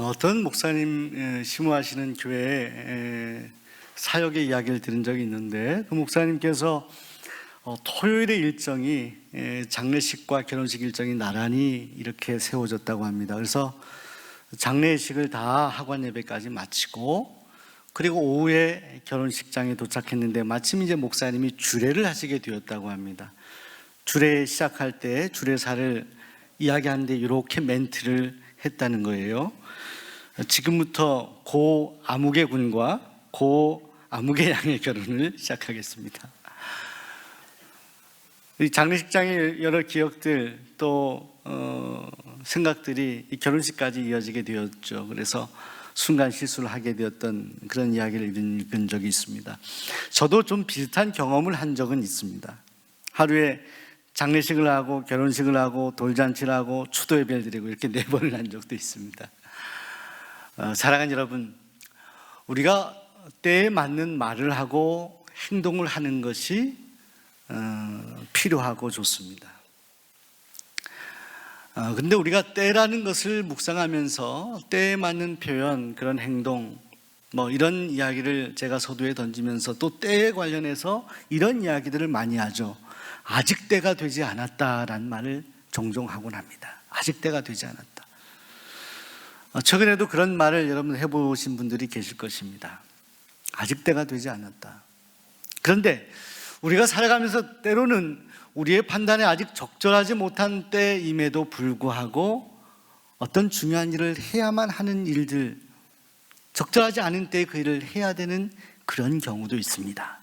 어떤 목사님 심호하시는 교회 사역의 이야기를 들은 적이 있는데, 그 목사님께서 토요일의 일정이 장례식과 결혼식 일정이 나란히 이렇게 세워졌다고 합니다. 그래서 장례식을 다 학원 예배까지 마치고, 그리고 오후에 결혼식장에 도착했는데 마침 이제 목사님이 주례를 하시게 되었다고 합니다. 주례 시작할 때 주례사를 이야기하는데 이렇게 멘트를 했다는 거예요. 지금부터 고 아무개 군과 고 아무개 양의 결혼을 시작하겠습니다. 이 장례식장의 여러 기억들 또 생각들이 이 결혼식까지 이어지게 되었죠. 그래서 순간 실수를 하게 되었던 그런 이야기를 읽은 적이 있습니다. 저도 좀 비슷한 경험을 한 적은 있습니다. 하루에 장례식을 하고 결혼식을 하고 돌잔치를 하고 추도 예배를 드리고 이렇게 4번을 한 적도 있습니다. 사랑하는 여러분, 우리가 때에 맞는 말을 하고 행동을 하는 것이 필요하고 좋습니다. 근데 우리가 때라는 것을 묵상하면서 때에 맞는 표현, 그런 행동, 이런 이야기를 제가 서두에 던지면서 또 때에 관련해서 이런 이야기들을 많이 하죠. 아직 때가 되지 않았다라는 말을 종종 하곤 합니다. 아직 때가 되지 않았다. 최근에도 그런 말을 여러분 해보신 분들이 계실 것입니다. 아직 때가 되지 않았다. 그런데 우리가 살아가면서 때로는 우리의 판단에 아직 적절하지 못한 때임에도 불구하고 어떤 중요한 일을 해야만 하는 일들, 적절하지 않은 때에 그 일을 해야 되는 그런 경우도 있습니다.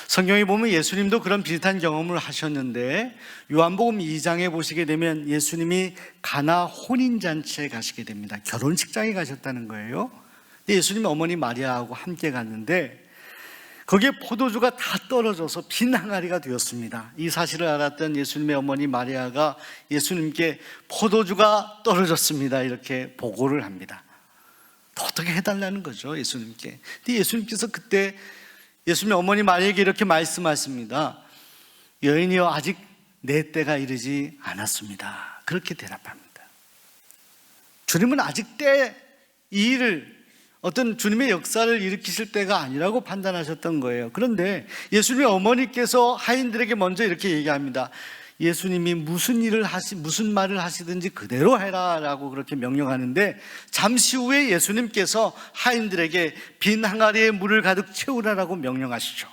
성경에 보면 예수님도 그런 비슷한 경험을 하셨는데, 요한복음 2장에 보시게 되면 예수님이 가나 혼인잔치에 가시게 됩니다. 결혼식장에 가셨다는 거예요. 예수님 어머니 마리아하고 함께 갔는데 거기에 포도주가 다 떨어져서 빈 항아리가 되었습니다. 이 사실을 알았던 예수님의 어머니 마리아가 예수님께 포도주가 떨어졌습니다 이렇게 보고를 합니다. 어떻게 해달라는 거죠, 예수님께. 근데 예수님께서 그때 예수님의 어머니 마리아에게 이렇게 말씀하십니다. 여인이여, 아직 내 때가 이르지 않았습니다. 그렇게 대답합니다. 주님은 아직 때 이 일을, 어떤 주님의 역사를 일으키실 때가 아니라고 판단하셨던 거예요. 그런데 예수님의 어머니께서 하인들에게 먼저 이렇게 얘기합니다. 예수님이 무슨 말을 하시든지 그대로 해라 라고 그렇게 명령하는데, 잠시 후에 예수님께서 하인들에게 빈 항아리에 물을 가득 채우라라고 명령하시죠.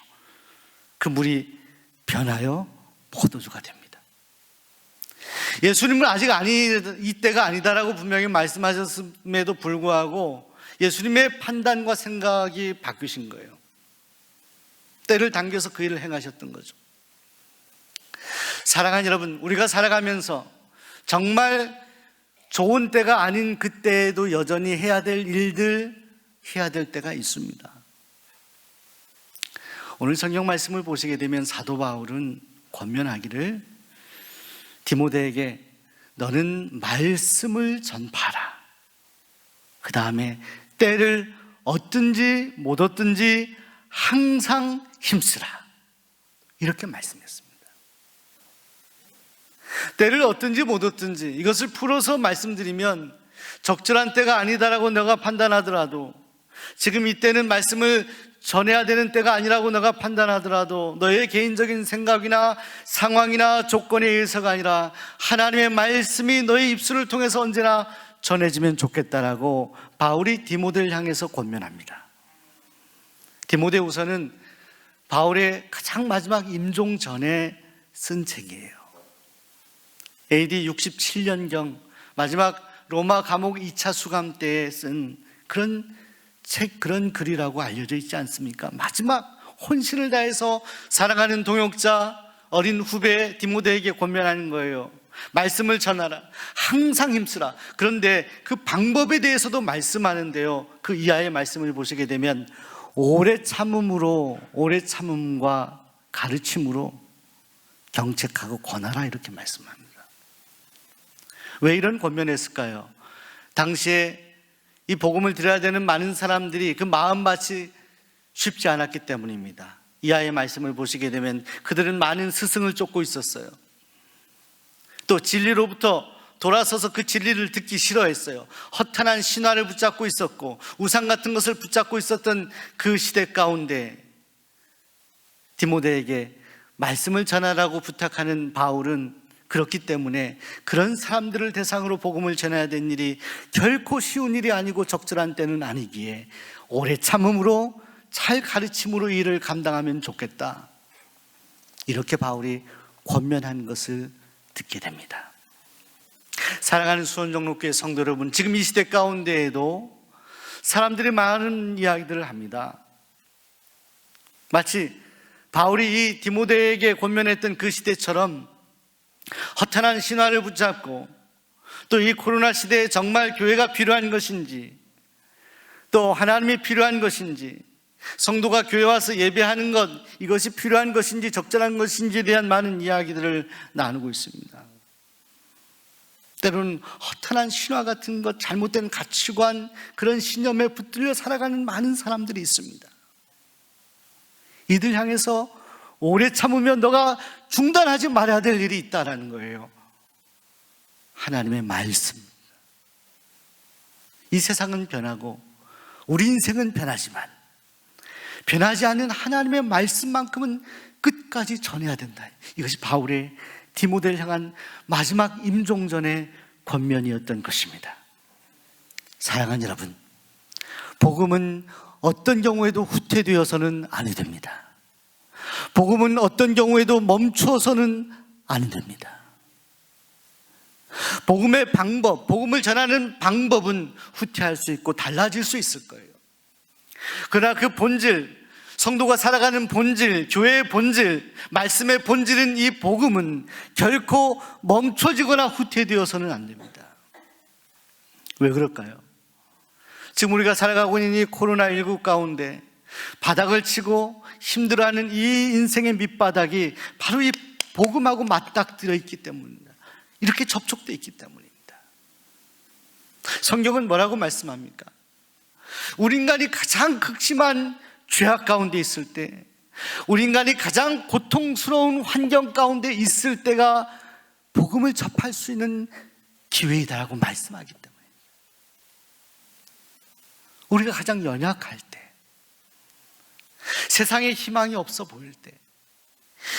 그 물이 변하여 포도주가 됩니다. 예수님은 아직 이때가 아니다라고 분명히 말씀하셨음에도 불구하고 예수님의 판단과 생각이 바뀌신 거예요. 때를 당겨서 그 일을 행하셨던 거죠. 사랑하는 여러분, 우리가 살아가면서 정말 좋은 때가 아닌 그때에도 여전히 해야 될 일들, 해야 될 때가 있습니다. 오늘 성경 말씀을 보시게 되면 사도 바울은 권면하기를, 디모데에게 너는 말씀을 전파하라. 그 다음에 때를 얻든지 못 얻든지 항상 힘쓰라, 이렇게 말씀했습니다. 때를 얻든지 못 얻든지, 이것을 풀어서 말씀드리면, 적절한 때가 아니다라고 너가 판단하더라도, 지금 이때는 말씀을 전해야 되는 때가 아니라고 너가 판단하더라도, 너의 개인적인 생각이나 상황이나 조건에 의해서가 아니라 하나님의 말씀이 너의 입술을 통해서 언제나 전해지면 좋겠다라고 바울이 디모데를 향해서 권면합니다. 디모데후서는 바울의 가장 마지막 임종 전에 쓴 책이에요. AD 67년경 마지막 로마 감옥 2차 수감 때에 쓴 그런 책, 그런 글이라고 알려져 있지 않습니까? 마지막 혼신을 다해서 사랑하는 동역자, 어린 후배 디모데에게 권면하는 거예요. 말씀을 전하라, 항상 힘쓰라. 그런데 그 방법에 대해서도 말씀하는데요, 그 이하의 말씀을 보시게 되면 오래 참음과 가르침으로 경책하고 권하라, 이렇게 말씀합니다. 왜 이런 권면을 했을까요? 당시에 이 복음을 들어야 되는 많은 사람들이 그 마음밭이 쉽지 않았기 때문입니다. 이하의 말씀을 보시게 되면 그들은 많은 스승을 쫓고 있었어요. 또 진리로부터 돌아서서 그 진리를 듣기 싫어했어요. 허탄한 신화를 붙잡고 있었고 우상 같은 것을 붙잡고 있었던 그 시대 가운데 디모데에게 말씀을 전하라고 부탁하는 바울은 그렇기 때문에 그런 사람들을 대상으로 복음을 전해야 되는 일이 결코 쉬운 일이 아니고 적절한 때는 아니기에 오래 참음으로 잘 가르침으로 이 일을 감당하면 좋겠다, 이렇게 바울이 권면한 것을 듣게 됩니다. 사랑하는 수원정록교회 성도 여러분, 지금 이 시대 가운데에도 사람들이 많은 이야기들을 합니다. 마치 바울이 이 디모데에게 권면했던 그 시대처럼 허탄한 신화를 붙잡고 또 이 코로나 시대에 정말 교회가 필요한 것인지, 또 하나님이 필요한 것인지, 성도가 교회 와서 예배하는 것, 이것이 필요한 것인지 적절한 것인지에 대한 많은 이야기들을 나누고 있습니다. 때로는 허탄한 신화 같은 것, 잘못된 가치관, 그런 신념에 붙들려 살아가는 많은 사람들이 있습니다. 이들 향해서 오래 참으면 너가 중단하지 말아야 될 일이 있다라는 거예요. 하나님의 말씀. 이 세상은 변하고 우리 인생은 변하지만 변하지 않는 하나님의 말씀만큼은 끝까지 전해야 된다. 이것이 바울의 디모데를 향한 마지막 임종전의 권면이었던 것입니다. 사랑하는 여러분, 복음은 어떤 경우에도 후퇴되어서는 안 됩니다. 복음은 어떤 경우에도 멈춰서는 안 됩니다. 복음의 방법, 복음을 전하는 방법은 후퇴할 수 있고 달라질 수 있을 거예요. 그러나 그 본질, 성도가 살아가는 본질, 교회의 본질, 말씀의 본질인 이 복음은 결코 멈춰지거나 후퇴되어서는 안 됩니다. 왜 그럴까요? 지금 우리가 살아가고 있는 이 코로나19 가운데 바닥을 치고 힘들어하는 이 인생의 밑바닥이 바로 이 복음하고 맞닥뜨려 있기 때문입니다. 이렇게 접촉되어 있기 때문입니다. 성경은 뭐라고 말씀합니까? 우리 인간이 가장 극심한 죄악 가운데 있을 때, 우리 인간이 가장 고통스러운 환경 가운데 있을 때가 복음을 접할 수 있는 기회이다라고 말씀하기 때문에, 우리가 가장 연약할 때, 세상에 희망이 없어 보일 때,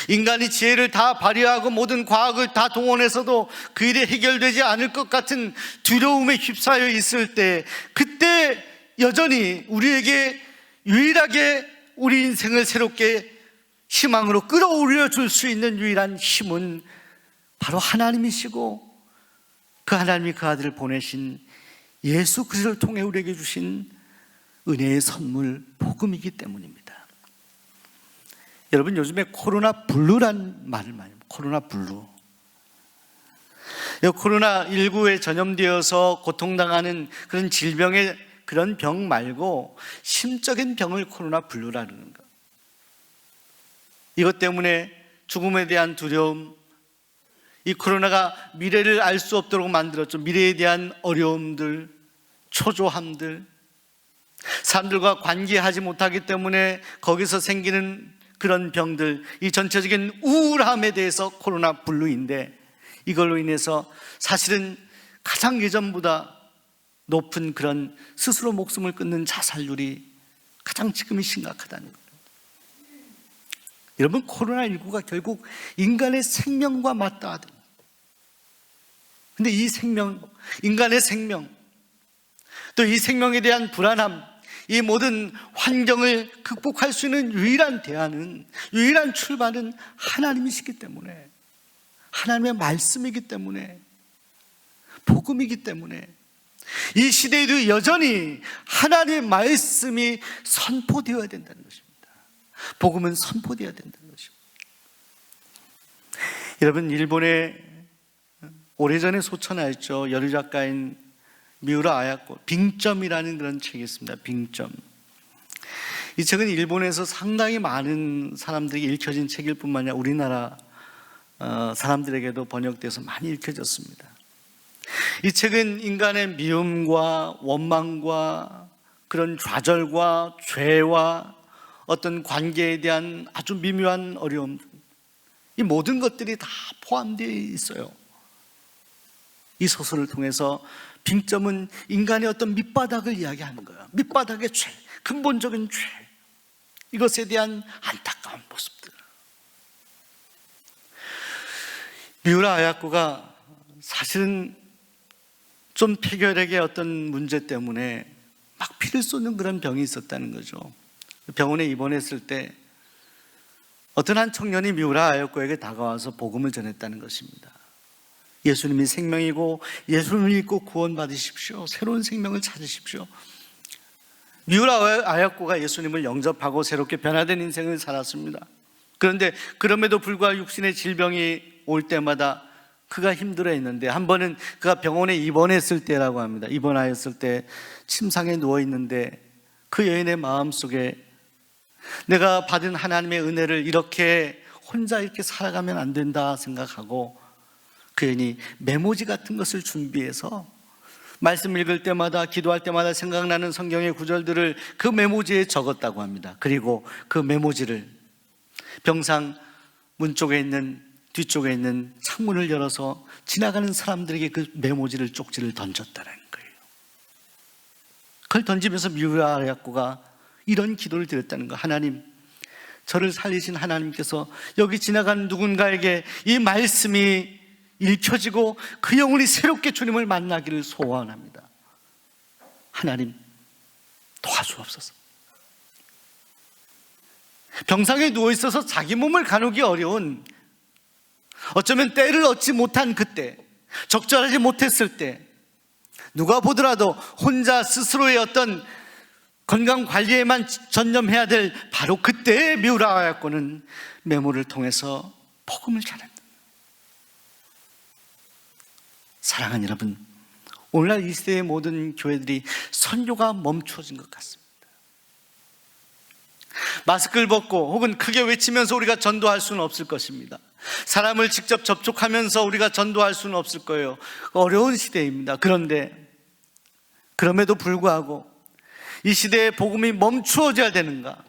인간이 지혜를 다 발휘하고 모든 과학을 다 동원해서도 그 일이 해결되지 않을 것 같은 두려움에 휩싸여 있을 때, 그때 여전히 우리에게 유일하게 우리 인생을 새롭게 희망으로 끌어올려 줄 수 있는 유일한 힘은 바로 하나님이시고 그 하나님이 그 아들을 보내신 예수 그리스도를 통해 우리에게 주신 은혜의 선물 복음이기 때문입니다. 여러분, 요즘에 코로나 블루란 말을 많이 해요. 코로나 블루. 코로나19에 전염되어서 고통당하는 그런 질병의 그런 병 말고 심적인 병을 코로나 블루라는 거. 이것 때문에 죽음에 대한 두려움, 이 코로나가 미래를 알 수 없도록 만들었죠. 미래에 대한 어려움들, 초조함들, 사람들과 관계하지 못하기 때문에 거기서 생기는 그런 병들, 이 전체적인 우울함에 대해서 코로나 블루인데, 이걸로 인해서 사실은 가장 예전보다 높은 그런 스스로 목숨을 끊는 자살률이 가장 지금이 심각하다는 거예요. 여러분, 코로나19가 결국 인간의 생명과 맞닿아듭니다. 근데 이 생명, 인간의 생명, 또 이 생명에 대한 불안함, 이 모든 환경을 극복할 수 있는 유일한 대안은, 유일한 출발은 하나님이시기 때문에, 하나님의 말씀이기 때문에, 복음이기 때문에 이 시대에도 여전히 하나님의 말씀이 선포되어야 된다는 것입니다. 복음은 선포되어야 된다는 것입니다. 여러분, 일본에 오래전에 소천하였죠. 여류 작가인 미우라 아야코, 빙점이라는 그런 책이 있습니다. 빙점. 이 책은 일본에서 상당히 많은 사람들이 읽혀진 책일 뿐만 아니라 우리나라 사람들에게도 번역돼서 많이 읽혀졌습니다. 이 책은 인간의 미움과 원망과 그런 좌절과 죄와 어떤 관계에 대한 아주 미묘한 어려움, 이 모든 것들이 다 포함되어 있어요. 이 소설을 통해서 빙점은 인간의 어떤 밑바닥을 이야기하는 거예요. 밑바닥의 죄, 근본적인 죄, 이것에 대한 안타까운 모습들. 미우라 아야코가 사실은 좀 폐결핵의 어떤 문제 때문에 막 피를 쏟는 그런 병이 있었다는 거죠. 병원에 입원했을 때 어떤 한 청년이 미우라 아야코에게 다가와서 복음을 전했다는 것입니다. 예수님이 생명이고 예수님을 믿고 구원받으십시오. 새로운 생명을 찾으십시오. 미우라 아야코가 예수님을 영접하고 새롭게 변화된 인생을 살았습니다. 그런데 그럼에도 불구하고 육신의 질병이 올 때마다 그가 힘들어했는데, 한 번은 그가 병원에 입원했을 때라고 합니다. 입원하였을 때 침상에 누워있는데 그 여인의 마음속에 내가 받은 하나님의 은혜를 이렇게 혼자 이렇게 살아가면 안 된다 생각하고 그 여인이 메모지 같은 것을 준비해서 말씀 읽을 때마다, 기도할 때마다 생각나는 성경의 구절들을 그 메모지에 적었다고 합니다. 그리고 그 메모지를 병상 문 쪽에 있는, 뒤쪽에 있는 창문을 열어서 지나가는 사람들에게 그 메모지를, 쪽지를 던졌다는 거예요. 그걸 던지면서 미우라 아야코가 이런 기도를 드렸다는 거. 하나님, 저를 살리신 하나님께서 여기 지나가는 누군가에게 이 말씀이 읽혀지고 그 영혼이 새롭게 주님을 만나기를 소원합니다. 하나님, 도와주옵소서. 병상에 누워있어서 자기 몸을 가누기 어려운, 어쩌면 때를 얻지 못한 그때, 적절하지 못했을 때, 누가 보더라도 혼자 스스로의 어떤 건강관리에만 전념해야 될 바로 그때의 미우라 아야코는 메모를 통해서 복음을 전합니다. 사랑하는 여러분, 오늘날 이 시대의 모든 교회들이 선교가 멈춰진 것 같습니다. 마스크를 벗고 혹은 크게 외치면서 우리가 전도할 수는 없을 것입니다. 사람을 직접 접촉하면서 우리가 전도할 수는 없을 거예요. 어려운 시대입니다. 그런데 그럼에도 불구하고 이 시대에 복음이 멈추어져야 되는가?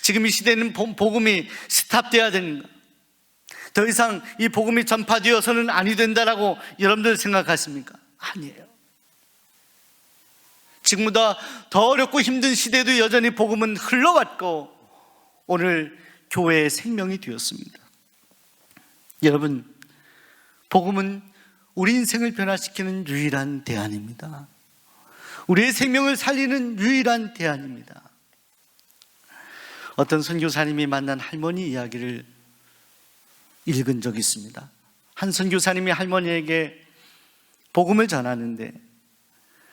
지금 이 시대는 복음이 스탑돼야 되는가? 더 이상 이 복음이 전파되어서는 아니 된다라고 여러분들 생각하십니까? 아니에요. 지금보다 더 어렵고 힘든 시대도 여전히 복음은 흘러왔고 오늘 교회의 생명이 되었습니다. 여러분, 복음은 우리 인생을 변화시키는 유일한 대안입니다. 우리의 생명을 살리는 유일한 대안입니다. 어떤 선교사님이 만난 할머니 이야기를 읽은 적이 있습니다. 한 선교사님이 할머니에게 복음을 전하는데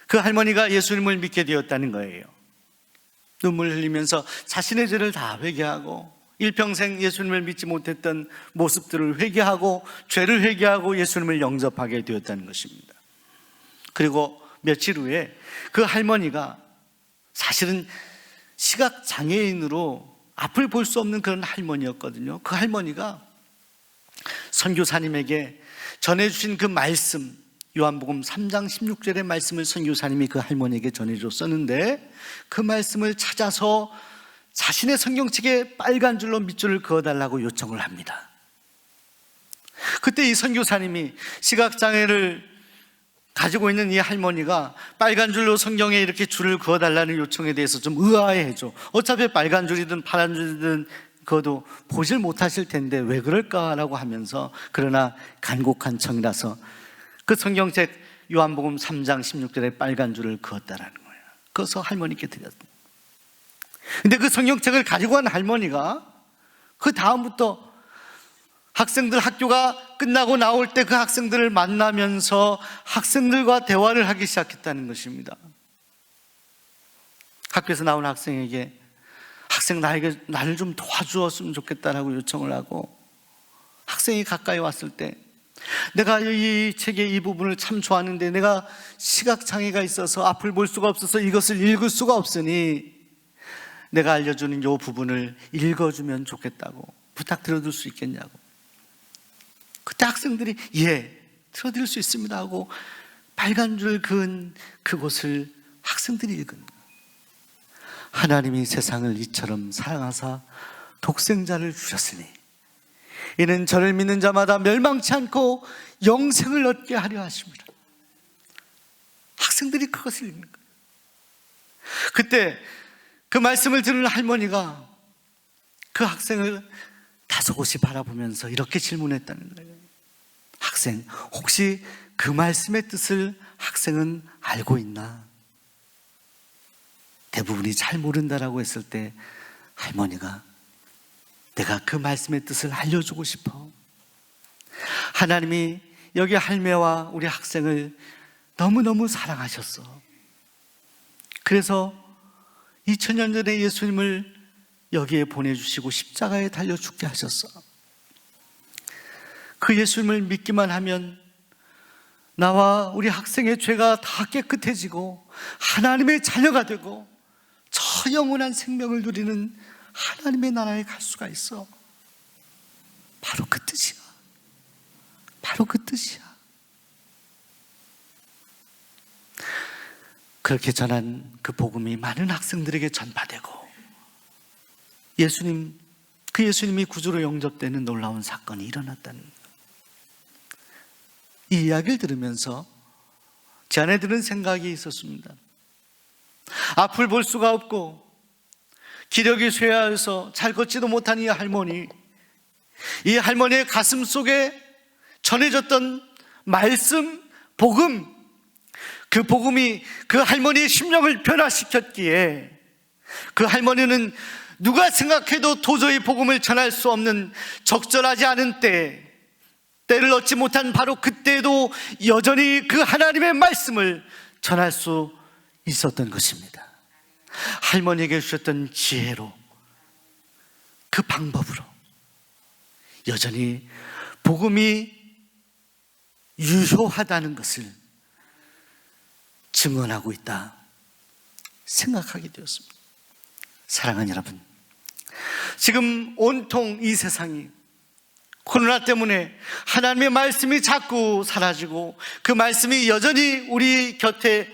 그 할머니가 예수님을 믿게 되었다는 거예요. 눈물 흘리면서 자신의 죄를 다 회개하고 일평생 예수님을 믿지 못했던 모습들을 회개하고 죄를 회개하고 예수님을 영접하게 되었다는 것입니다. 그리고 며칠 후에 그 할머니가, 사실은 시각장애인으로 앞을 볼 수 없는 그런 할머니였거든요. 그 할머니가 선교사님에게 전해주신 그 말씀, 요한복음 3장 16절의 말씀을 선교사님이 그 할머니에게 전해줬었는데 그 말씀을 찾아서 자신의 성경책에 빨간 줄로 밑줄을 그어달라고 요청을 합니다. 그때 이 선교사님이 시각장애를 가지고 있는 이 할머니가 빨간 줄로 성경에 이렇게 줄을 그어달라는 요청에 대해서 좀 의아해하죠. 어차피 빨간 줄이든 파란 줄이든 그것도 보질 못하실 텐데 왜 그럴까라고 하면서, 그러나 간곡한 청이라서 그 성경책 요한복음 3장 16절에 빨간 줄을 그었다라는 거예요. 그래서 할머니께 드렸습니다. 근데 그 성경책을 가지고 간 할머니가 그 다음부터 학생들, 학교가 끝나고 나올 때 그 학생들을 만나면서 학생들과 대화를 하기 시작했다는 것입니다. 학교에서 나온 학생에게 학생 나를 좀 도와주었으면 좋겠다라고 요청을 하고, 학생이 가까이 왔을 때 내가 이 책의 이 부분을 참 좋아하는데 내가 시각장애가 있어서 앞을 볼 수가 없어서 이것을 읽을 수가 없으니 내가 알려주는 이 부분을 읽어주면 좋겠다고 부탁드려줄 수 있겠냐고. 그때 학생들이 예, 들어드릴 수 있습니다 하고 빨간 줄 그은 그곳을 학생들이 읽은 거예요. 하나님이 세상을 이처럼 사랑하사 독생자를 주셨으니 이는 저를 믿는 자마다 멸망치 않고 영생을 얻게 하려 하십니다. 학생들이 그것을 읽는 거예요. 그때 그 말씀을 들은 할머니가 그 학생을 다소곳이 바라보면서 이렇게 질문했다는 거예요. 학생, 혹시 그 말씀의 뜻을 학생은 알고 있나? 대부분이 잘 모른다라고 했을 때 할머니가 내가 그 말씀의 뜻을 알려주고 싶어. 하나님이 여기 할매와 우리 학생을 너무너무 사랑하셨어. 그래서 2000년 전에 예수님을 여기에 보내주시고 십자가에 달려 죽게 하셨어. 그 예수님을 믿기만 하면 나와 우리 학생의 죄가 다 깨끗해지고 하나님의 자녀가 되고 저 영원한 생명을 누리는 하나님의 나라에 갈 수가 있어. 바로 그 뜻이야. 바로 그 뜻이야. 그렇게 전한 그 복음이 많은 학생들에게 전파되고 그 예수님이 구주로 영접되는 놀라운 사건이 일어났다는 거예요. 이 이야기를 들으면서 제 안에 드는 생각이 있었습니다. 앞을 볼 수가 없고 기력이 쇠하여서 잘 걷지도 못한 이 할머니의 가슴 속에 전해졌던 말씀, 복음, 그 복음이 그 할머니의 심령을 변화시켰기에 그 할머니는 누가 생각해도 도저히 복음을 전할 수 없는 적절하지 않은 때를 얻지 못한 바로 그때에도 여전히 그 하나님의 말씀을 전할 수 있었던 것입니다. 할머니에게 주셨던 지혜로, 그 방법으로 여전히 복음이 유효하다는 것을 증언하고 있다 생각하게 되었습니다. 사랑하는 여러분, 지금 온통 이 세상이 코로나 때문에 하나님의 말씀이 자꾸 사라지고 그 말씀이 여전히 우리 곁에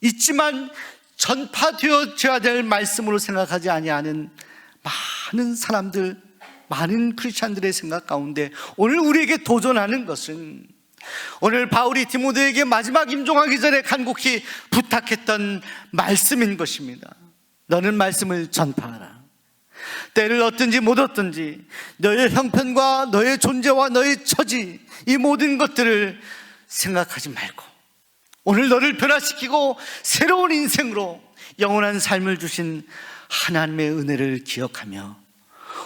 있지만 전파되어져야 될 말씀으로 생각하지 아니하는 많은 사람들, 많은 크리스찬들의 생각 가운데 오늘 우리에게 도전하는 것은 오늘 바울이 디모데에게 마지막 임종하기 전에 간곡히 부탁했던 말씀인 것입니다. 너는 말씀을 전파하라. 때를 얻든지 못 얻든지 너의 형편과 너의 존재와 너의 처지, 이 모든 것들을 생각하지 말고 오늘 너를 변화시키고 새로운 인생으로 영원한 삶을 주신 하나님의 은혜를 기억하며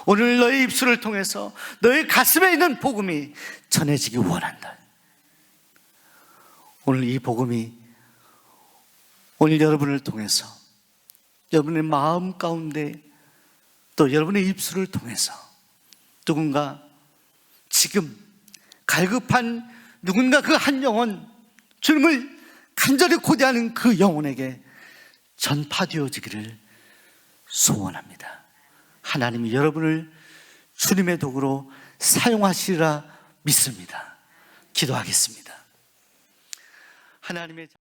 오늘 너의 입술을 통해서 너의 가슴에 있는 복음이 전해지기 원한다. 오늘 이 복음이 오늘 여러분을 통해서 여러분의 마음 가운데 또 여러분의 입술을 통해서 누군가 지금 갈급한 누군가 그 한 영혼, 주님을 간절히 고대하는 그 영혼에게 전파되어지기를 소원합니다. 하나님이 여러분을 주님의 도구로 사용하시리라 믿습니다. 기도하겠습니다. 하나님의